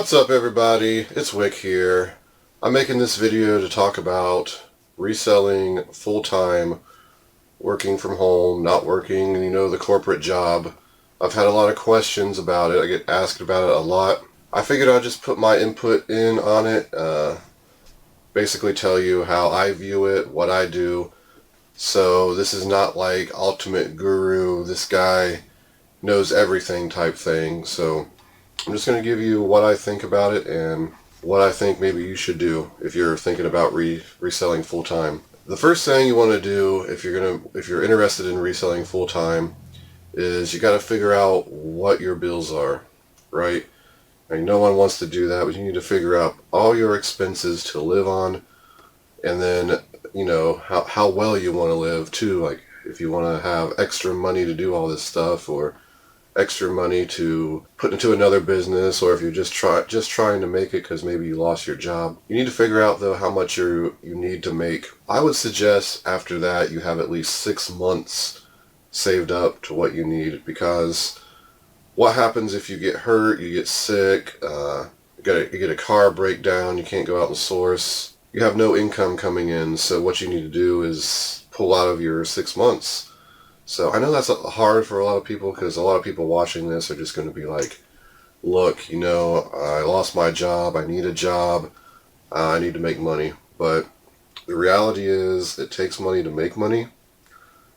What's up everybody, it's Wick here. I'm making this video to talk about reselling full-time, working from home, not working, the corporate job. I've had a lot of questions about it. I get asked about it a lot. I figured I'd just put my input in on it, basically tell you how I view it, what I do. So this is not like ultimate guru, this guy knows everything type thing. So I'm just going to give you what I think about it and what I think maybe you should do if you're thinking about reselling full time. The first thing you want to do if you're interested in reselling full time is you got to figure out what your bills are, right? And no one wants to do that, but you need to figure out all your expenses to live on, and then how well you want to live too. Like if you want to have extra money to do all this stuff, or extra money to put into another business, or if you're just trying to make it because maybe you lost your job. You need to figure out though how much you need to make. I would suggest after that you have at least 6 months saved up to what you need, because what happens if you get hurt, you get sick, you get a car breakdown, you can't go out and source, you have no income coming in. So what you need to do is pull out of your 6 months. So I know that's hard for a lot of people, because a lot of people watching this are just going to be like, look, I lost my job, I need a job, I need to make money. But the reality is it takes money to make money,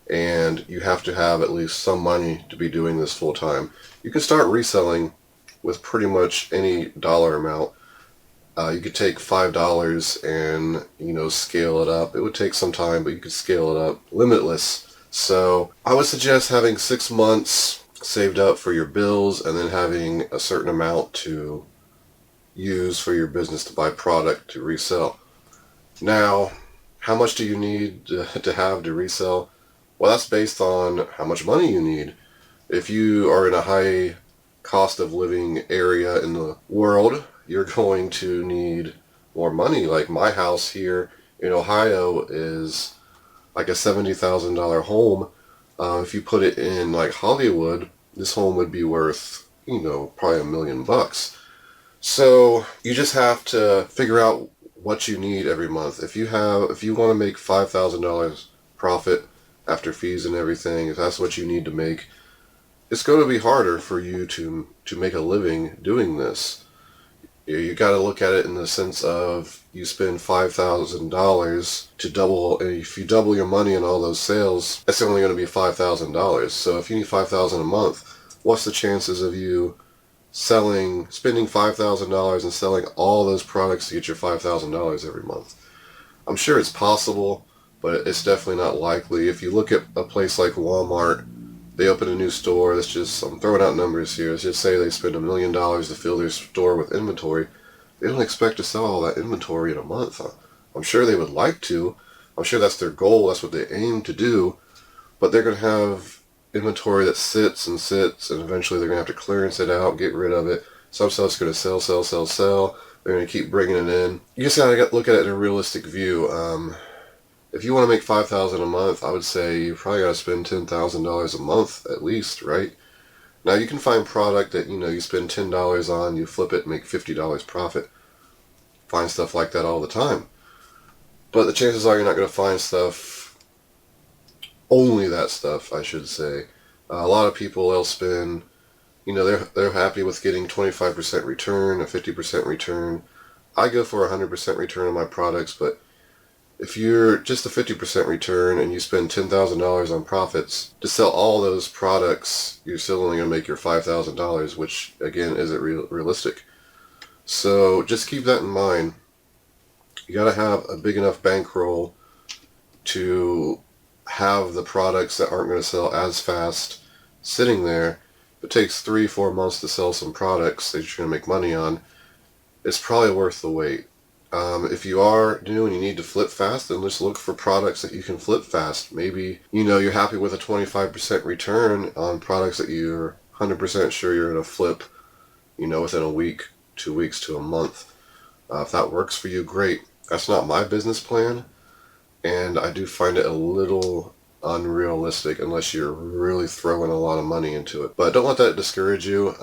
and you have to have at least some money to be doing this full time. You can start reselling with pretty much any dollar amount. You could take $5 and scale it up. It would take some time, but you could scale it up limitless. So I would suggest having 6 months saved up for your bills, and then having a certain amount to use for your business to buy product to resell. Now, how much do you need to have to resell? Well, that's based on how much money you need. If you are in a high cost of living area in the world, you're going to need more money. Like my house here in Ohio is like a $70,000 home. If you put it in like Hollywood, this home would be worth, probably $1 million. So you just have to figure out what you need every month. If you want to make $5,000 profit after fees and everything, if that's what you need to make, it's going to be harder for you to make a living doing this. You got to look at it in the sense of you spend $5,000 to double, and if you double your money in all those sales, that's only going to be $5,000. So if you need $5,000 a month, what's the chances of you spending $5,000 and selling all those products to get your $5,000 every month? I'm sure it's possible, but it's definitely not likely. If you look at a place like Walmart, they open a new store. I'm throwing out numbers here. Let's just say they spend $1 million to fill their store with inventory. They don't expect to sell all that inventory in a month. I'm sure they would like to. I'm sure that's their goal. That's what they aim to do. But they're going to have inventory that sits, and eventually they're going to have to clearance it out, get rid of it. Some stuff's going to sell. They're going to keep bringing it in. You just got to look at it in a realistic view. If you want to make $5,000 a month, I would say you probably got to spend $10,000 a month at least, right? Now you can find product that you spend $10 on, you flip it and make $50 profit. Find stuff like that all the time. But the chances are you're not going to find only that stuff, I should say. A lot of people, they'll spend, they're happy with getting 25% return, a 50% return. I go for a 100% return on my products, but if you're just a 50% return and you spend $10,000 on profits to sell all those products, you're still only going to make your $5,000, which again isn't realistic. So just keep that in mind. You got to have a big enough bankroll to have the products that aren't going to sell as fast sitting there. If it takes 3-4 months to sell some products that you're going to make money on, it's probably worth the wait. If you are new and you need to flip fast, then just look for products that you can flip fast. Maybe, you're happy with a 25% return on products that you're 100% sure you're going to flip, within a week, 2 weeks to a month. If that works for you, great. That's not my business plan, and I do find it a little unrealistic unless you're really throwing a lot of money into it. But don't let that discourage you.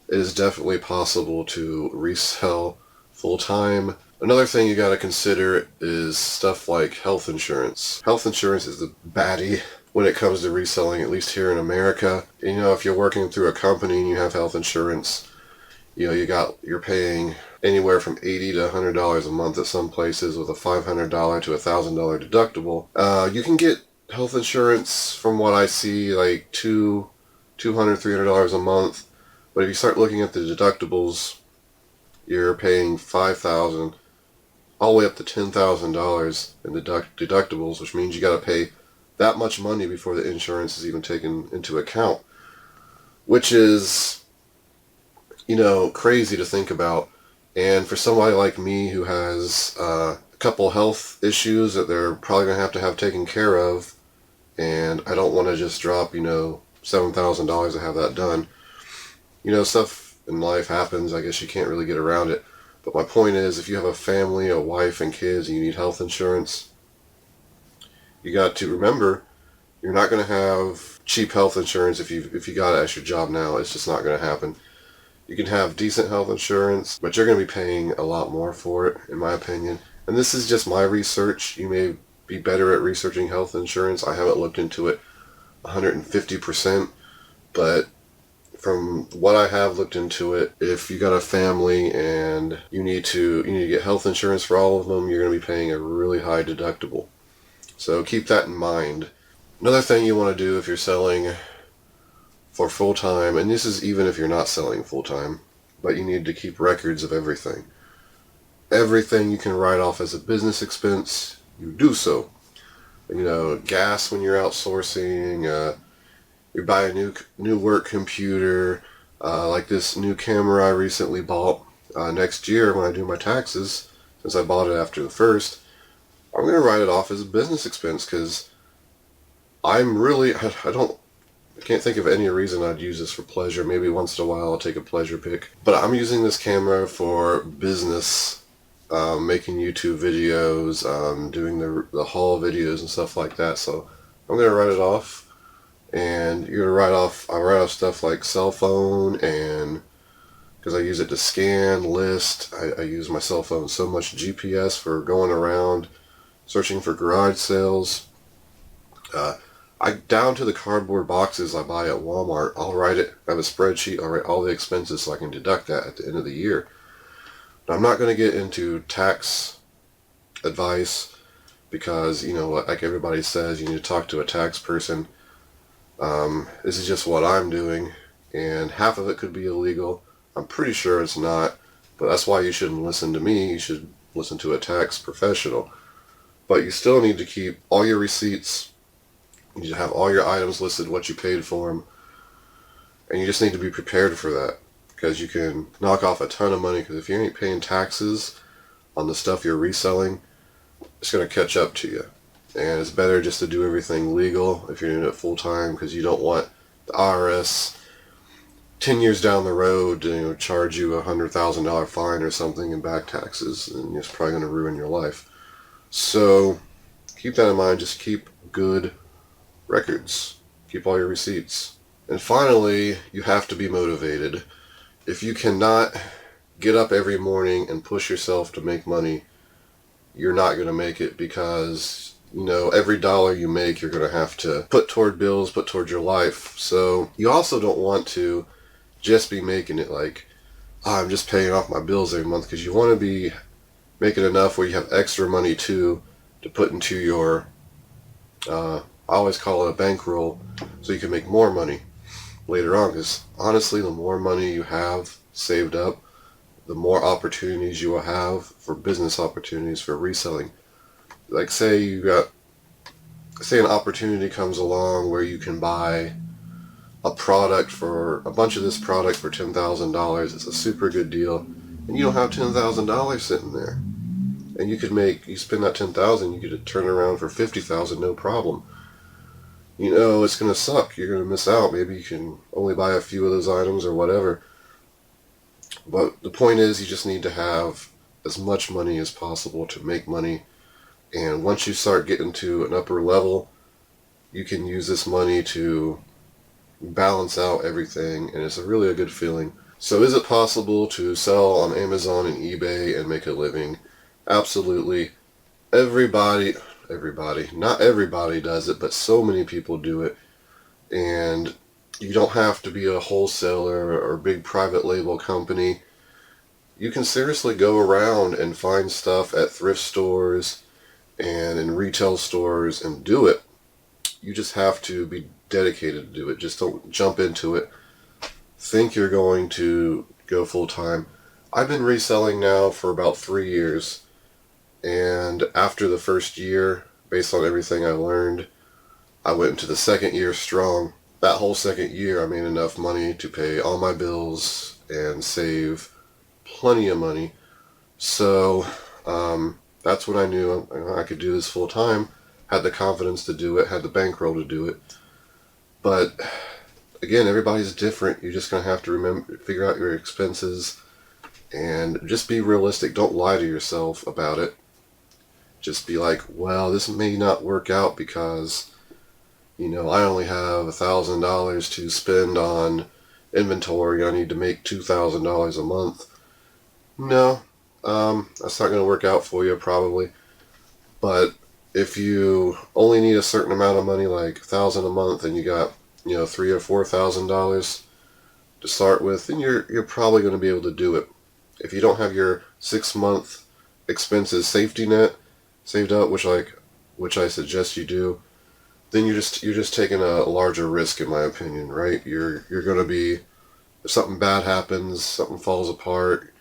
it is definitely possible to resell full-time. Another thing you got to consider is stuff like health insurance. Health insurance is the baddie when it comes to reselling, at least here in America. If you're working through a company and you have health insurance, you're paying anywhere from $80 to $100 a month at some places with a $500 to $1,000 deductible. You can get health insurance, from what I see, like $200, $300 a month. But if you start looking at the deductibles, you're paying $5,000 all the way up to $10,000 in deductibles, which means you got to pay that much money before the insurance is even taken into account, which is, crazy to think about. And for somebody like me who has a couple health issues that they're probably going to have taken care of, and I don't want to just drop, $7,000 to have that done. Stuff in life happens. I guess you can't really get around it. But my point is, if you have a family, a wife, and kids, and you need health insurance, you got to remember, you're not going to have cheap health insurance if you got it at your job now. It's just not going to happen. You can have decent health insurance, but you're going to be paying a lot more for it, in my opinion. And this is just my research. You may be better at researching health insurance. I haven't looked into it 150%, but from what I have looked into it, if you got a family and you need to get health insurance for all of them, you're going to be paying a really high deductible. So keep that in mind. Another thing you want to do if you're selling for full-time, and this is even if you're not selling full-time, but you need to keep records of everything. Everything you can write off as a business expense, you do so. Gas when you're outsourcing, you buy a new work computer, like this new camera I recently bought. Next year when I do my taxes, since I bought it after the first, I'm going to write it off as a business expense, because I can't think of any reason I'd use this for pleasure. Maybe once in a while I'll take a pleasure pic. But I'm using this camera for business, making YouTube videos, doing the haul videos and stuff like that. So I'm going to write it off. And I write off stuff like cell phone, and because I use it to scan, list. I use my cell phone so much, GPS for going around, searching for garage sales. Down to the cardboard boxes I buy at Walmart, I'll write it. I have a spreadsheet. I'll write all the expenses so I can deduct that at the end of the year. Now, I'm not going to get into tax advice because, like everybody says, you need to talk to a tax person. This is just what I'm doing, and half of it could be illegal. I'm pretty sure it's not, but that's why you shouldn't listen to me. You should listen to a tax professional. But you still need to keep all your receipts. You need to have all your items listed, what you paid for them, and you just need to be prepared for that, because you can knock off a ton of money, because if you ain't paying taxes on the stuff you're reselling, it's going to catch up to you. And it's better just to do everything legal if you're doing it full time, because you don't want the IRS 10 years down the road to charge you a $100,000 fine or something in back taxes, and it's probably going to ruin your life. So keep that in mind. Just keep good records. Keep all your receipts. And finally, you have to be motivated. If you cannot get up every morning and push yourself to make money, you're not going to make it, because every dollar you make, you're going to have to put toward bills, put toward your life. So you also don't want to just be making it like, I'm just paying off my bills every month, because you want to be making enough where you have extra money too to put into your, I always call it a bankroll, so you can make more money later on. Because honestly, the more money you have saved up, the more opportunities you will have for business opportunities for reselling. Like say an opportunity comes along where you can buy a bunch of this product for $10,000. It's a super good deal, and you don't have $10,000 sitting there. And you spend that $10,000, you could turn around for $50,000, no problem. It's going to suck. You're going to miss out. Maybe you can only buy a few of those items or whatever. But the point is, you just need to have as much money as possible to make money. And once you start getting to an upper level, you can use this money to balance out everything. And it's really a good feeling. So is it possible to sell on Amazon and eBay and make a living? Absolutely. Not everybody does it, but so many people do it. And you don't have to be a wholesaler or big private label company. You can seriously go around and find stuff at thrift stores and in retail stores and do it. You just have to be dedicated to do it. Just don't jump into it. Think you're going to go full time. I've been reselling now for about 3 years, and after the first year, based on everything I learned, I went into the second year strong. That whole second year, I made enough money to pay all my bills and save plenty of money. So that's when I knew I could do this full time. Had the confidence to do it, had the bankroll to do it. But again, everybody's different. You're just gonna have to figure out your expenses, and just be realistic. Don't lie to yourself about it. Just be like, well, this may not work out because, I only have $1,000 to spend on inventory. I need to make $2,000 a month. No, that's not going to work out for you probably. But if you only need a certain amount of money, like $1,000 a month, and you got $3,000 or $4,000 to start with, then you're probably going to be able to do it. If you don't have your 6-month expenses safety net saved up, which I suggest you do, then you're just taking a larger risk, in my opinion, right? You're going to be, if something bad happens, something falls apart,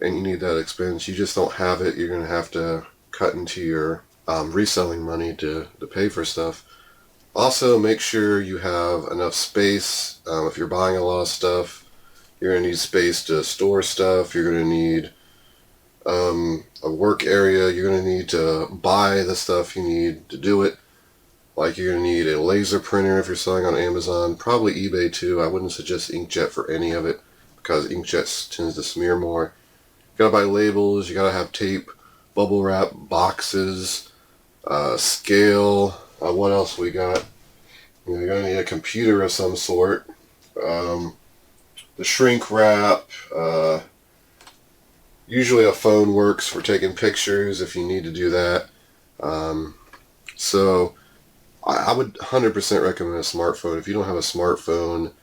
and you need that expense, you just don't have it. You're going to have to cut into your reselling money to pay for stuff. Also, make sure you have enough space. If you're buying a lot of stuff, you're going to need space to store stuff. You're going to need a work area. You're going to need to buy the stuff you need to do it. Like, you're going to need a laser printer if you're selling on Amazon. Probably eBay too. I wouldn't suggest inkjet for any of it, because inkjet tends to smear more. You gotta buy labels, you gotta have tape, bubble wrap, boxes, scale. What else we got? You're gonna need a computer of some sort. The shrink wrap. Usually a phone works for taking pictures if you need to do that. So I would 100% recommend a smartphone. If you don't have a smartphone,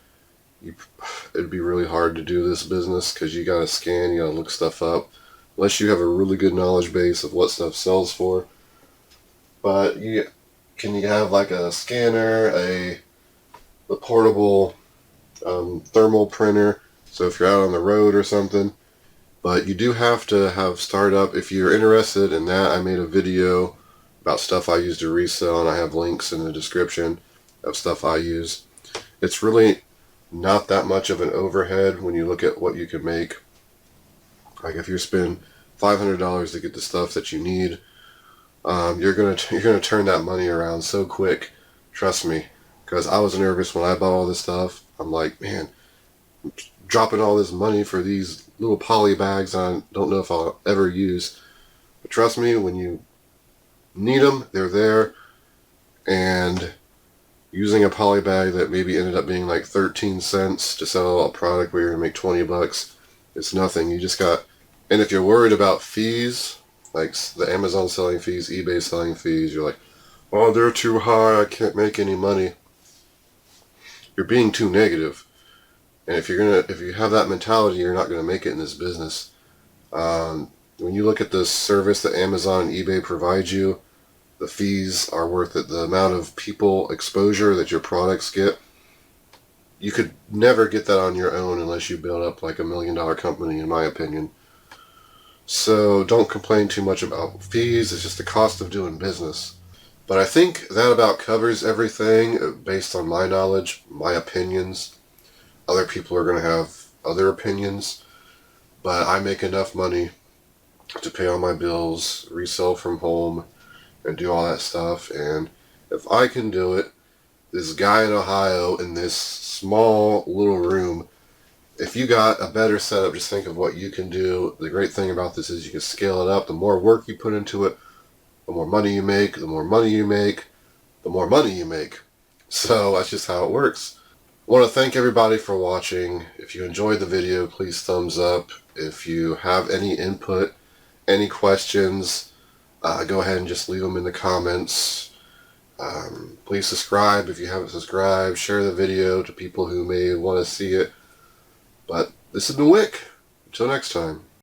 it'd be really hard to do this business, because you gotta scan, you gotta look stuff up, unless you have a really good knowledge base of what stuff sells for. But you have like a scanner, a portable thermal printer, so if you're out on the road or something. But you do have to have startup. If you're interested in that, I made a video about stuff I use to resell, and I have links in the description of stuff I use. It's really not that much of an overhead when you look at what you can make. Like, if you spend $500 to get the stuff that you need, you're gonna turn that money around so quick. Trust me, because I was nervous when I bought all this stuff. I'm like, man, I'm dropping all this money for these little poly bags I don't know if I'll ever use. But trust me, when you need them, they're there. And using a poly bag that maybe ended up being like 13 cents to sell a product where you're going to make 20 bucks, it's nothing. You just got, and if you're worried about fees, like the Amazon selling fees, eBay selling fees, you're like, oh, they're too high, I can't make any money. You're being too negative. And if you have that mentality, you're not going to make it in this business. When you look at the service that Amazon and eBay provide you, the fees are worth it. The amount of people exposure that your products get, you could never get that on your own unless you build up like $1 million company, in my opinion. So don't complain too much about fees. It's just the cost of doing business. But I think that about covers everything based on my knowledge, my opinions. Other people are going to have other opinions. But I make enough money to pay all my bills, resell from home, and do all that stuff. And if I can do it, this guy in Ohio in this small little room, if you got a better setup, just think of what you can do. The great thing about this is you can scale it up. The more work you put into it, the more money you make. The more money you make, the more money you make. So that's just how it works. I want to thank everybody for watching. If you enjoyed the video, please thumbs up. If you have any input, any questions, go ahead and just leave them in the comments. Please subscribe if you haven't subscribed. Share the video to people who may want to see it. But this has been Wick. Until next time.